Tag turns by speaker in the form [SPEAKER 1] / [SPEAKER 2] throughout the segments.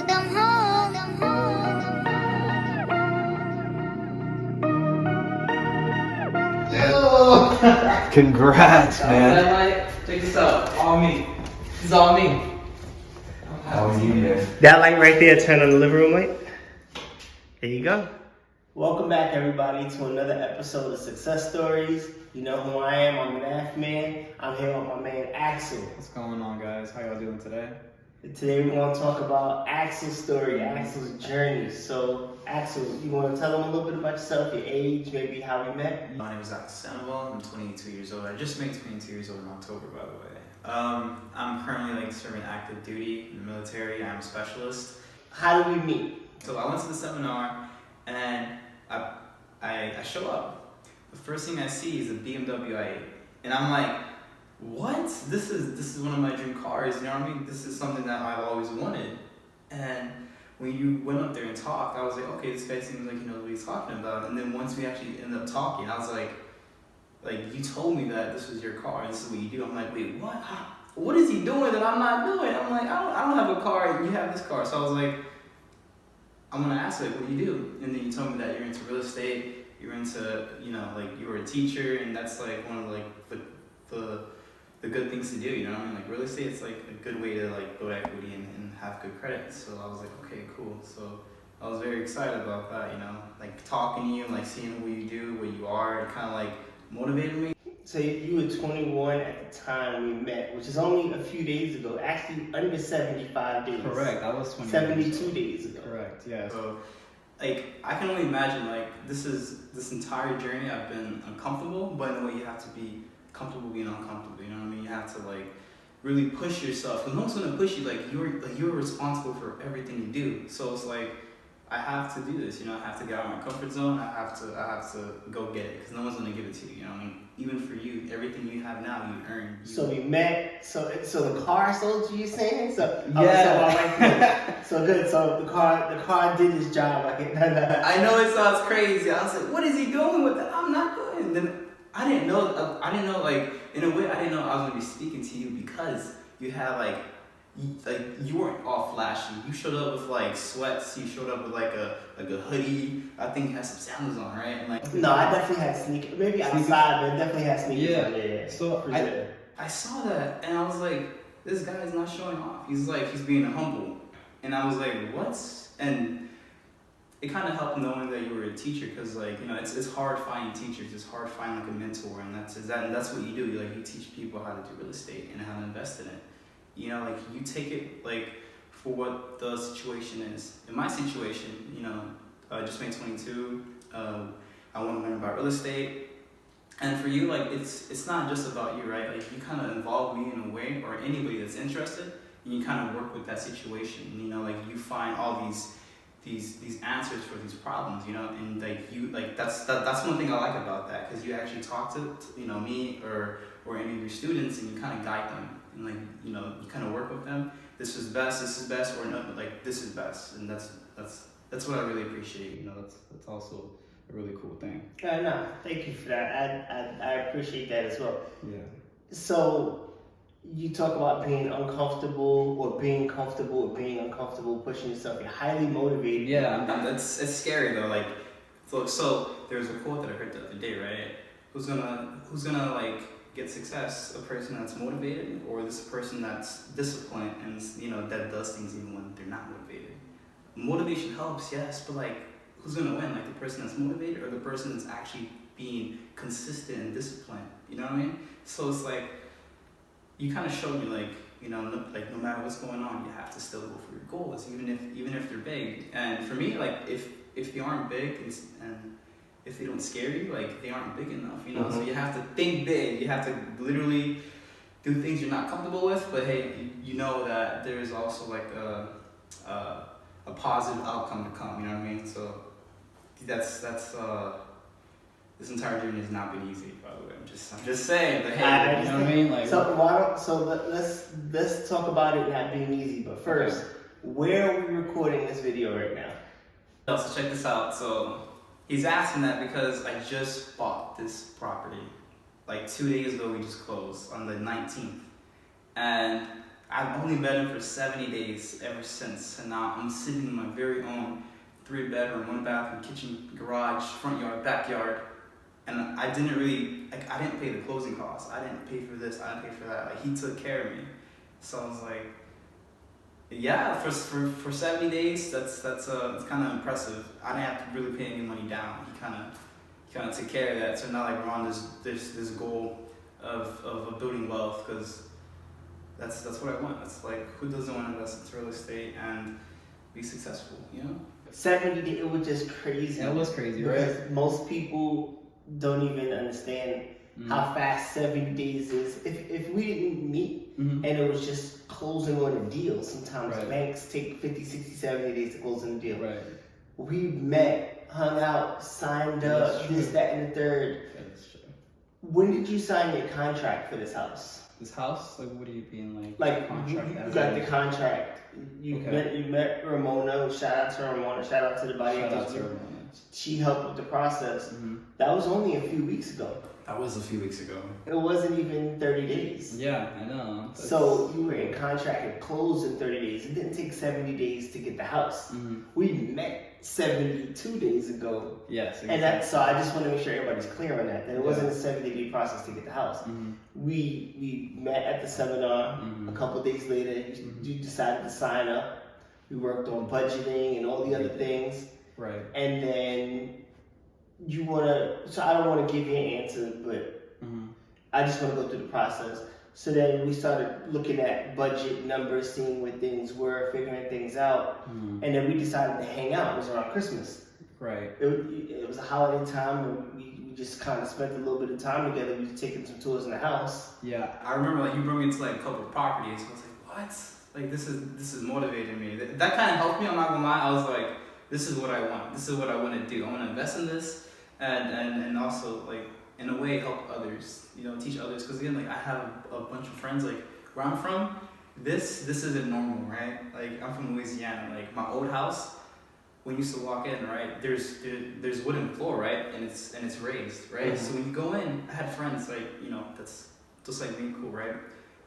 [SPEAKER 1] them home.
[SPEAKER 2] Congrats, man.
[SPEAKER 3] Check this out. All me. This is all me.
[SPEAKER 2] Oh, you man.
[SPEAKER 4] That light right there, turn on the living room light. There you go. Welcome back, everybody, to another episode of Success Stories. You know who I am. I'm Math Man. I'm here with my man Axel.
[SPEAKER 3] What's going on, guys? How y'all doing today?
[SPEAKER 4] Today we're going to talk about Axel's story, Axel's journey. So, Axel, you want to tell them a little bit about yourself, your age, maybe how we met?
[SPEAKER 5] My name is Axel. I'm 22 years old. I just made 22 years old in October, by the way. I'm currently serving active duty in the military. I'm a specialist.
[SPEAKER 4] How did we meet?
[SPEAKER 5] So I went to the seminar and I show up. The first thing I see is a BMW i8, and I'm like, what? This is one of my dream cars. You know what I mean? This is something that I've always wanted. And when you went up there and talked, I was like, okay, this guy seems like he knows what he's talking about. And then once we actually ended up talking, I was like, you told me that this was your car and this is what you do. I'm like, wait, what? What is he doing that I'm not doing? I'm like, I don't have a car and you have this car. So I was like, I'm gonna ask what do you do? And then you told me that you're into real estate, you're into, you were a teacher, and that's one of the good things to do, you know what I mean? Real estate, it's a good way to build equity and have good credit. So I was like, okay, cool. So I was very excited about that, talking to you, seeing what you do, what you are, it kind of motivated me.
[SPEAKER 4] So you were 21 at the time we met, which is only a few days ago. Actually, under 75 days.
[SPEAKER 3] Correct. I was 20.
[SPEAKER 4] 72 days ago.
[SPEAKER 3] Correct. Yeah.
[SPEAKER 5] So, I can only imagine this entire journey I've been uncomfortable, but in a way you have to be comfortable being uncomfortable. You know what I mean? You have to really push yourself, because no one's gonna push you. You're responsible for everything you do. So it's I have to do this. I have to get out of my comfort zone. I have to go get it, because no one's gonna give it to you. You know what I mean? Even for you, everything you have now, you earned.
[SPEAKER 4] So we met. So the car sold you saying? So
[SPEAKER 3] yeah.
[SPEAKER 4] So good. So the car did its job.
[SPEAKER 5] I know it sounds crazy. I was like, what is he doing with that? I'm not doing. And then I didn't know. In a way, I didn't know I was gonna be speaking to you, because you had you weren't all flashy. You showed up with sweats. You showed up with a hoodie. I think you had some sandals on, right?
[SPEAKER 4] No, I definitely had sneakers. Maybe outside, but definitely had sneakers.
[SPEAKER 3] Yeah. So
[SPEAKER 5] I saw that and I was like, this guy is not showing off. He's being humble, and I was like, what? And it kind of helped knowing that you were a teacher, because it's hard finding teachers. It's hard finding a mentor, and that's what you do. You teach people how to do real estate and how to invest in it. You take it for what the situation is. In my situation, I just made 22. I want to learn about real estate, and for you, it's not just about you, right? You kind of involve me in a way, or anybody that's interested, and you kind of work with that situation. You find all these answers for these problems, and that's one thing I like about that, because you actually talk to me or any of your students, and you kind of guide them. And you kind of work with them. This is best, or no, this is best, and that's what I really appreciate.
[SPEAKER 3] that's also a really cool thing.
[SPEAKER 4] No, thank you for that. I appreciate that as well.
[SPEAKER 3] Yeah.
[SPEAKER 4] So you talk about being uncomfortable, or being comfortable, or being uncomfortable, pushing yourself. You're highly motivated.
[SPEAKER 5] Yeah, it's scary though. So there's a quote that I heard the other day, right? Who's gonna get success? A person that's motivated, or this person that's disciplined and that does things even when they're not motivated? Motivation helps, yes, but who's gonna win? The person that's motivated, or the person that's actually being consistent and disciplined? You know what I mean? So it's you kind of showed me no matter what's going on, you have to still go for your goals, even if they're big. And for me, if they aren't big and if they don't scare you, they aren't big enough,
[SPEAKER 4] Mm-hmm.
[SPEAKER 5] So you have to think big. You have to literally do things you're not comfortable with, but hey, you know that there is also a positive outcome to come. You know what I mean? So that's this entire journey has not been easy, by the way. I'm just saying, but hey,
[SPEAKER 3] you know what I mean?
[SPEAKER 4] Let's talk about it not being easy. But first, where are we recording this video right now?
[SPEAKER 5] So check this out. So he's asking that because I just bought this property. 2 days ago, we just closed on the 19th. And I've only met him for 70 days ever since, and now I'm sitting in my very own 3-bedroom, 1-bathroom, kitchen, garage, front yard, backyard, and I didn't pay the closing costs. I didn't pay for this. I didn't pay for that. Like, he took care of me, so I was like, yeah, for 70 days, that's kind of impressive. I didn't have to really pay any money down. He kind of took care of that. So now like we're on this goal of building wealth, because that's what I want. It's like, who doesn't want to invest into real estate and be successful, you know?
[SPEAKER 4] 70 days, it was just crazy.
[SPEAKER 2] That was crazy,
[SPEAKER 4] because
[SPEAKER 2] right?
[SPEAKER 4] most people don't even understand how fast 70 days is. If we didn't meet and it was just closing on a deal, sometimes banks take 50, 60, 70 days to close on a deal.
[SPEAKER 2] Right.
[SPEAKER 4] We met, hung out, signed up, this, that, and the third.
[SPEAKER 2] That's true.
[SPEAKER 4] When did you sign your contract for this house?
[SPEAKER 2] This house? Like, what are you being like?
[SPEAKER 4] Like,
[SPEAKER 2] contract
[SPEAKER 4] you
[SPEAKER 2] as
[SPEAKER 4] got
[SPEAKER 2] in-
[SPEAKER 4] the contract. You met Ramona. Shout out to Ramona. Shout out to the body.
[SPEAKER 2] Shout out to Ramona.
[SPEAKER 4] She helped with the process. That was only a few weeks ago.
[SPEAKER 5] That was a few weeks ago.
[SPEAKER 4] It wasn't even 30 days.
[SPEAKER 2] Yeah, I know.
[SPEAKER 4] So you were in contract and closed in 30 days. It didn't take 70 days to get the house. We met 72 days ago.
[SPEAKER 2] Yes, exactly.
[SPEAKER 4] And that, so I just want to make sure everybody's clear on that it wasn't a 70-day process to get the house. We met at the seminar. A couple days later, you decided to sign up. We worked on budgeting and all the other things.
[SPEAKER 2] Right.
[SPEAKER 4] And then you want to, so I don't want to give you an answer, but I just want to go through the process. So then we started looking at budget numbers, seeing where things were, figuring things out. And then we decided to hang out. It was around Christmas.
[SPEAKER 2] Right.
[SPEAKER 4] It was a holiday time, and we just kind of spent a little bit of time together. We were taking some tours in the house.
[SPEAKER 2] Yeah.
[SPEAKER 5] I remember like you brought me to like a couple of properties. I was like, what? Like this is motivating me. That kind of helped me. I'm not gonna lie. I was like, this is what I want. This is what I want to do. I want to invest in this, and also like in a way help others. You know, teach others. Because again, like I have a bunch of friends. Like where I'm from, this isn't normal, right? Like I'm from Louisiana. Like my old house, when you used to walk in, right? There's wooden floor, right? And it's raised, right? So when you go in, I had friends like, you know, that's just like me, cool, right?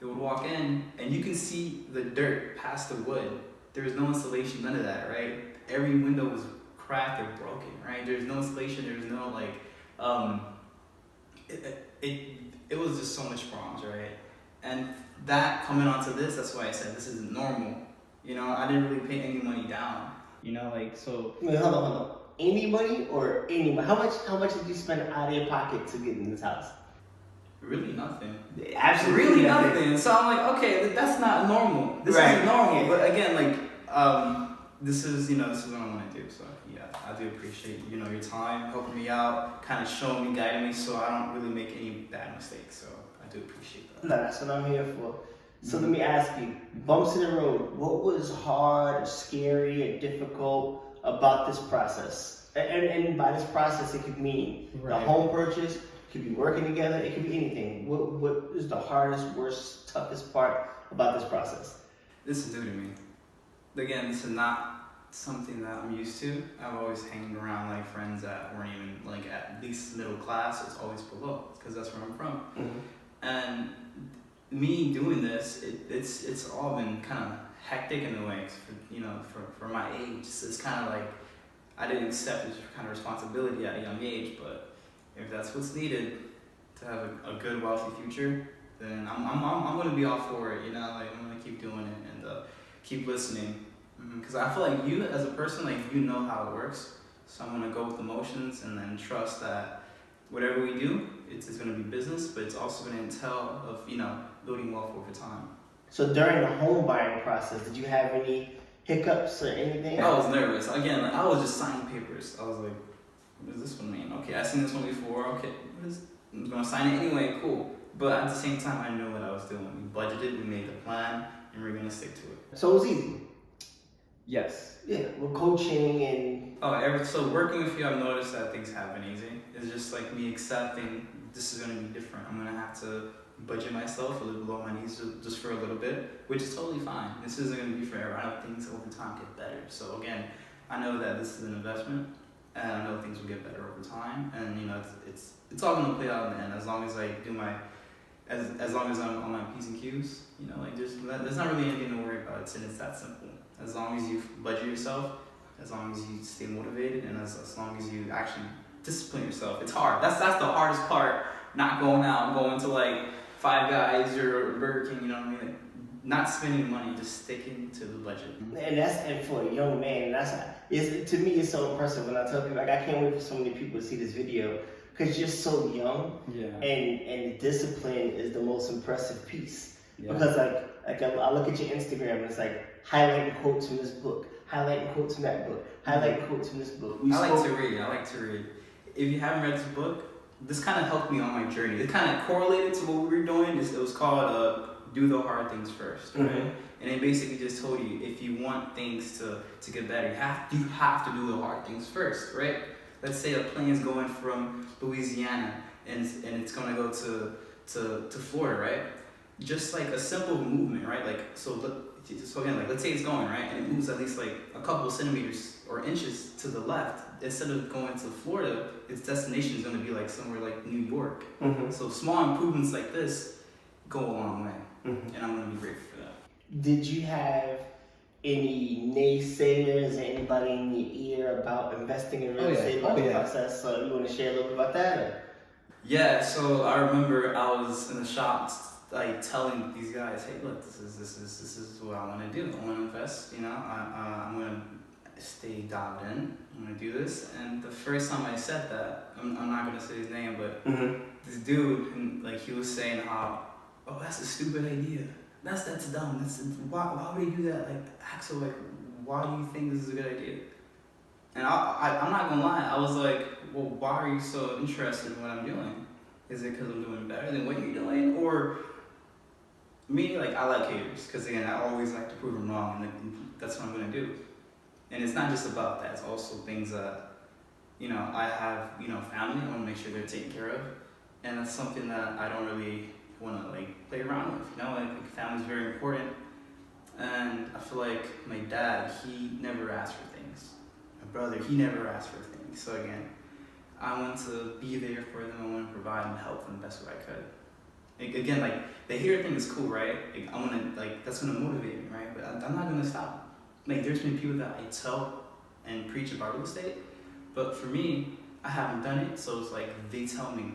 [SPEAKER 5] They would walk in and you can see the dirt past the wood. There was no insulation, none of that, right? Every window was cracked or broken, right? There's no insulation, there's no like, it was just so much problems, right? And that coming onto this, that's why I said this isn't normal. You know, I didn't really pay any money down. You know, like, so.
[SPEAKER 4] Wait, hold on. Any money or any money? How much did you spend out of your pocket to get in this house?
[SPEAKER 5] Really nothing.
[SPEAKER 4] Absolutely
[SPEAKER 5] really nothing. So I'm like, okay, that's not normal. This isn't normal. But again, like, this is what I want to do. So yeah, I do appreciate, your time, helping me out, kind of showing me, guiding me, so I don't really make any bad mistakes. So I do appreciate that.
[SPEAKER 4] No, that's what I'm here for. So let me ask you, bumps in the road, what was hard or scary or difficult about this process? And by this process, it could mean the home purchase, it could be working together, it could be anything. What is the hardest, worst, toughest part about this process?
[SPEAKER 5] This is new to me. Again, this is not something that I'm used to. I've always hanged around like friends that weren't even like at least middle class. It's always below, because that's where I'm from. And me doing this, it's all been kind of hectic in a way. For my age, it's kind of like I didn't accept this kind of responsibility at a young age. But if that's what's needed to have a good, wealthy future, then I'm gonna be all for it. Like I'm gonna keep doing it and keep listening, because I feel like you as a person, like you know how it works. So I'm gonna go with emotions and then trust that whatever we do, it's gonna be business, but it's also gonna entail of building wealth over time.
[SPEAKER 4] So during the home buying process, did you have any hiccups or anything?
[SPEAKER 5] I was nervous. Again, like, I was just signing papers. I was like, what does this one mean? Okay, I've seen this one before. Okay, I'm gonna sign it anyway, cool. But at the same time, I knew what I was doing. We budgeted, we made the plan, and we're gonna stick to it.
[SPEAKER 4] So it was easy?
[SPEAKER 2] Yes.
[SPEAKER 4] Yeah, with coaching and...
[SPEAKER 5] So working with you, I've noticed that things have been easy. It's just like me accepting this is gonna be different. I'm gonna have to budget myself a little below my needs just for a little bit, which is totally fine. This isn't going to be forever. I know things over time get better. So again, I know that this is an investment, and I know things will get better over time. And it's all going to play out in the end, as long as I do as long as I'm on my P's and Q's, you know, like there's not really anything to worry about. It's that simple. As long as you budget yourself, as long as you stay motivated, and as long as you actually discipline yourself. It's hard. That's the hardest part. Not going out and going to like Five Guys or Burger King. You know what I mean? Like, not spending money, just sticking to the budget.
[SPEAKER 4] And for a young man, to me it's so impressive when I tell people, like, I can't wait for so many people to see this video because you're so young.
[SPEAKER 2] Yeah.
[SPEAKER 4] And the discipline is the most impressive piece.
[SPEAKER 2] Yeah.
[SPEAKER 4] Because like I look at your Instagram and it's like highlighting quotes from this book, highlighting quotes from that book, highlighting quotes from this book.
[SPEAKER 5] I like to read. If you haven't read this book, this kind of helped me on my journey. It kind of correlated to what we were doing. It was called Do the Hard Things First, right?
[SPEAKER 4] Mm-hmm.
[SPEAKER 5] And it basically just told you if you want things to get better, you have to do the hard things first, right? Let's say a plane is going from Louisiana and it's going to go to Florida, right? Just like a simple movement, right? Like so again, like let's say it's going right, and it moves at least like a couple of centimeters or inches to the left. Instead of going to Florida, its destination is going to be like somewhere like New York.
[SPEAKER 4] Mm-hmm.
[SPEAKER 5] So small improvements like this go a long way,
[SPEAKER 4] Mm-hmm.
[SPEAKER 5] and I'm going to be grateful for that.
[SPEAKER 4] Did you have any naysayers or anybody in your ear about investing in real estate about the process? So you want to share a little bit about that? Or?
[SPEAKER 5] Yeah, so I remember I was in the shops like telling these guys, hey, look, this is what I want to do. I want to invest. You know, I'm going to stay dialed in. I'm going to do this. And the first time I said that, I'm not going to say his name, but
[SPEAKER 4] Mm-hmm.
[SPEAKER 5] this dude, and like he was saying how, oh, that's a stupid idea. That's dumb. Why would he do that? Like, Axel, like, why do you think this is a good idea? And I'm not gonna lie, I was like, well, why are you so interested in what I'm doing? Is it because I'm doing better than what you're doing? Or me, like, I like haters, because again, I always like to prove them wrong, and that's what I'm gonna do. And it's not just about that, it's also things that, you know, I have, you know, family, I wanna make sure they're taken care of. And that's something that I don't really want to like play around with, you know, like family's very important. And I feel like my dad, he never asked for things. My brother, he never asked for things. So again, I want to be there for them. I want to provide and help them the best way I could. Like, again, like the hair thing is cool, right? Like, I want to, like, that's going to motivate me, right? But I'm not going to stop. Like, there's been people that I tell and preach about real estate, but for me, I haven't done it. So it's like they tell me,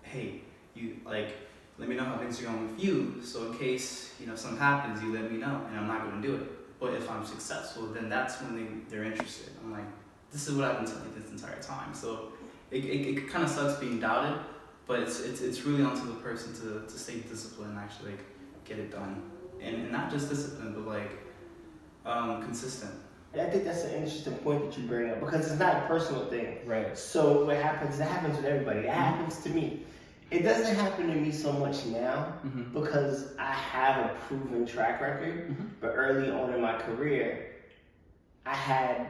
[SPEAKER 5] hey, you like, let me know how things are going with you, so in case, you know, something happens, you let me know, and I'm not going to do it. But if I'm successful, then that's when they're interested. I'm like, this is what I've been telling you this entire time. So it kind of sucks being doubted, but it's really on to the person to stay disciplined and actually like get it done, and not just discipline, but like consistent.
[SPEAKER 4] I think that's an interesting point that you bring up because it's not a personal thing.
[SPEAKER 2] Right.
[SPEAKER 4] So what happens? That happens with everybody. That happens to me. It doesn't happen to me so much now
[SPEAKER 2] Mm-hmm.
[SPEAKER 4] because I have a proven track record.
[SPEAKER 2] Mm-hmm.
[SPEAKER 4] But early on in my career, I had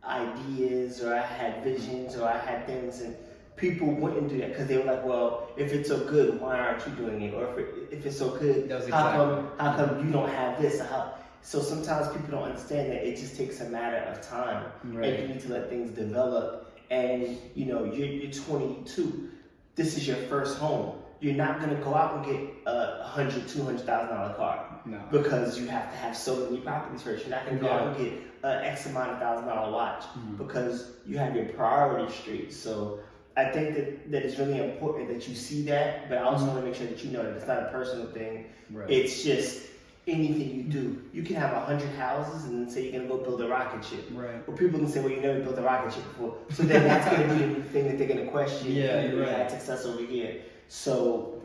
[SPEAKER 4] ideas or I had visions or I had things, and people wouldn't do that because they were like, well, if it's so good, why aren't you doing it? Or if it's so good, how come you don't have this? So sometimes people don't understand that it just takes a matter of time.
[SPEAKER 2] Right.
[SPEAKER 4] And you need to let things develop. And you know, you're 22. This is your first home. You're not gonna go out and get a $100,000-$200,000 car.
[SPEAKER 2] No.
[SPEAKER 4] Because you have to have so many properties first. You're not gonna go out and get an X amount of $1,000 watch because you have your priorities straight. So I think that it's really important that you see that, but I also want to make sure that you know that it's not a personal thing.
[SPEAKER 2] Right.
[SPEAKER 4] It's just anything you do. You can have 100 houses and then say you're gonna go build a rocket ship.
[SPEAKER 2] Right.
[SPEAKER 4] Well, people can say, well, you never built a rocket ship before. So then that's gonna be the new thing that they're gonna question.
[SPEAKER 2] Yeah,
[SPEAKER 4] you
[SPEAKER 2] you're right.
[SPEAKER 4] had success over here. So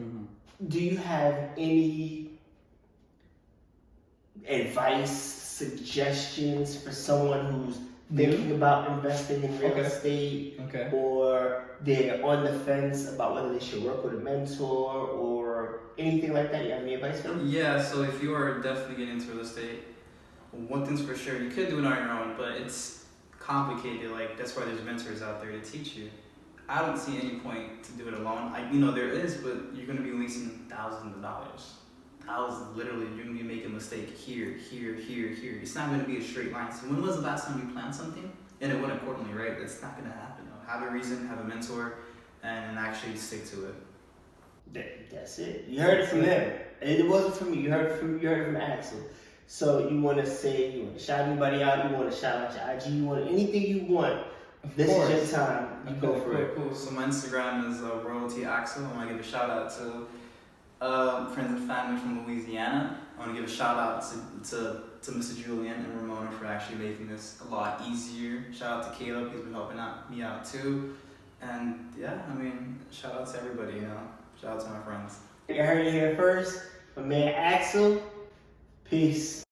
[SPEAKER 4] do you have any advice, suggestions for someone who's thinking about investing in real estate,
[SPEAKER 2] Okay.
[SPEAKER 4] or they're on the fence about whether they should work with a mentor or anything like that? You have any advice for them?
[SPEAKER 5] Yeah, so if you are definitely getting into real estate, one thing's for sure, you could do it on your own, but it's complicated. Like, that's why there's mentors out there to teach you. I don't see any point to do it alone. There is, but you're going to be wasting thousands of dollars. Thousands, literally, you're going to be making a mistake here. It's not going to be a straight line. So when was the last time you planned something and it went accordingly, right? It's not going to happen. Have a reason, have a mentor, and actually stick to it.
[SPEAKER 4] That's it. You heard it from him. It wasn't from me. You heard it from Axel. So you want to say, you want to shout anybody out, you want to shout out your IG, you want anything you want. This is your time. You go for it.
[SPEAKER 5] Cool. So my Instagram is Royalty Axel. I want to give a shout out to friends and family from Louisiana. I want to give a shout out to Mr. Julian and Ramona for actually making this a lot easier. Shout out to Caleb, he's been helping me out too. And yeah, I mean, shout out to everybody, you know. Shout out to my friends.
[SPEAKER 4] You heard it here first. My man Axel. Peace.